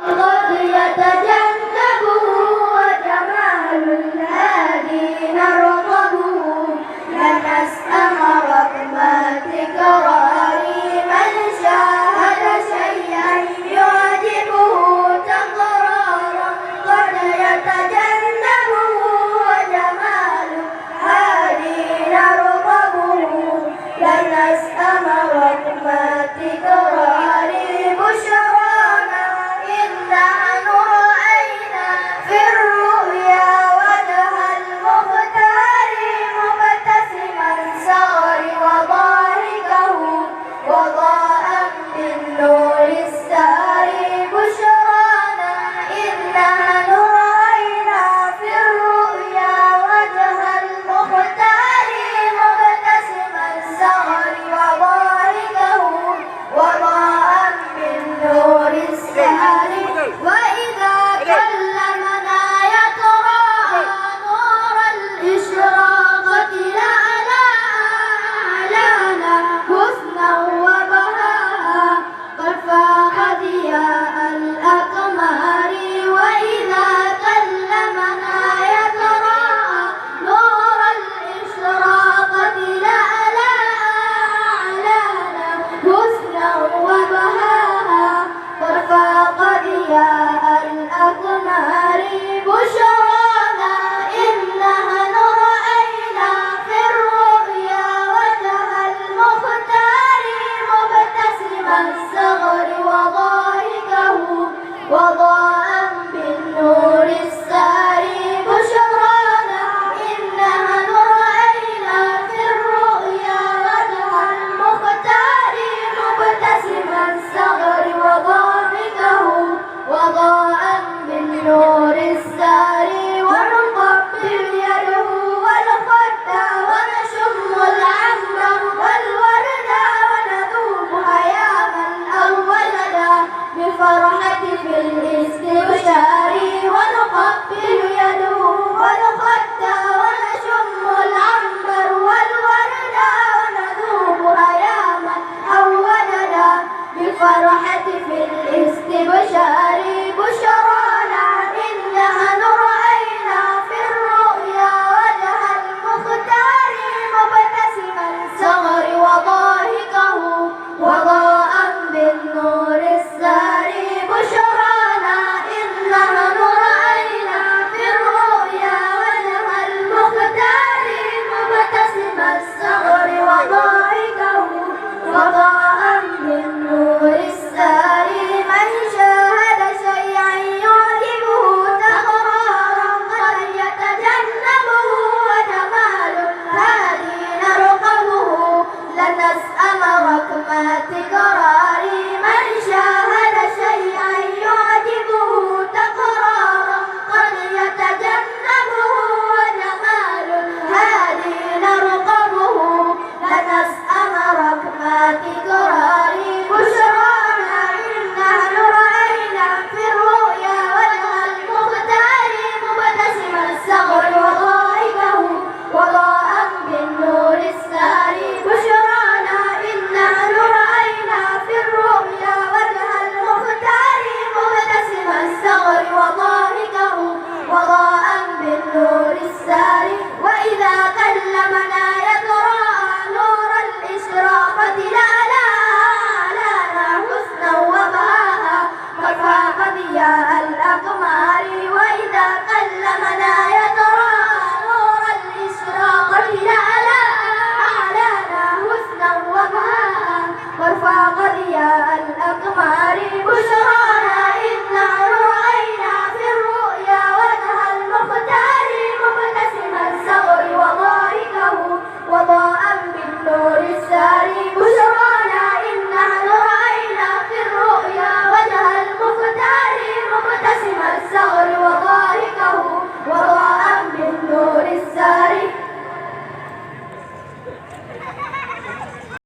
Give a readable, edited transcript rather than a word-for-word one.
قد يتجنبه وجمال الهادي نرقبه لن أسأم رغم تكرار من شاهد شيئا يعجبه تقرارا قد يتجنبه وجمال الهادي نرقبه لن أسأم رغم تكرار بشرانا إنا رأينا في الرؤيا وجه المختار مبتسما سار وضاحكه وضاء بالنور الساري بشرانا إنا رأينا في الرؤيا وجه المختار مبتسما سار وضاحكه وضاء بالنور الساري وإذا كلمنا يتراءى نور الإشراقة لألا أعلانا حسنا وبهاء قد فاق ضياء الأقمار وإذا كلمنا يتراءى نور الإشراقة لألا أعلانا حسنا وبهاء قد فاق ضياء الأقمار بشرانا إنها رأينا في الرؤيا وجه المختار مبتسما الصغر وضاحكه وضاء بالنور الساري بشرانا إنها رأينا في الرؤيا وجه المختار مبتسما الصغر وضاحكه وضاء بالنور الساري ونقبل يده والخد ونشم العنبر والورد وندوب هياما أو ولدا بفرحة في الاستبشار ونقبل يده والخد ونشم العنبر والورد وندوب هياما أو ولدا بفرحة في الاستبشار بشرانا إنها رأينا في الرؤيا وجه المختار مبتسما الصغر وضاحكه وضاء بالنور الساري بشرانا إنها رأينا في الرؤيا وجه المختار مبتسما الصغر وضاحكه وضاء بالنور الساري من شاهد شيئا يعجبه تقرارا قد يتجنبه وجمال الهادي نرقبه لن نسأم ركم تكرار من شاهد شيئا يعجبه تقرارا قد يتجنبه وجمال الهادي نرقبه لن نسأم ركم تكرار بشرانا إنها رأينا في الرؤيا وجه المختار مبتسما الصغر وضاحكه وضاء بالنور الساري بشرانا إنها رأينا في الرؤيا وجه المختار مبتسما الصغر وضاحكه وضاء بالنور الساري وإذا كلمنا يتراءى نور الإشراقة لألا أعلانا حسنا وبهاء قد فاق ضياء الأقمار وإذا كلمنا يتراءى نور الإشراقة لألا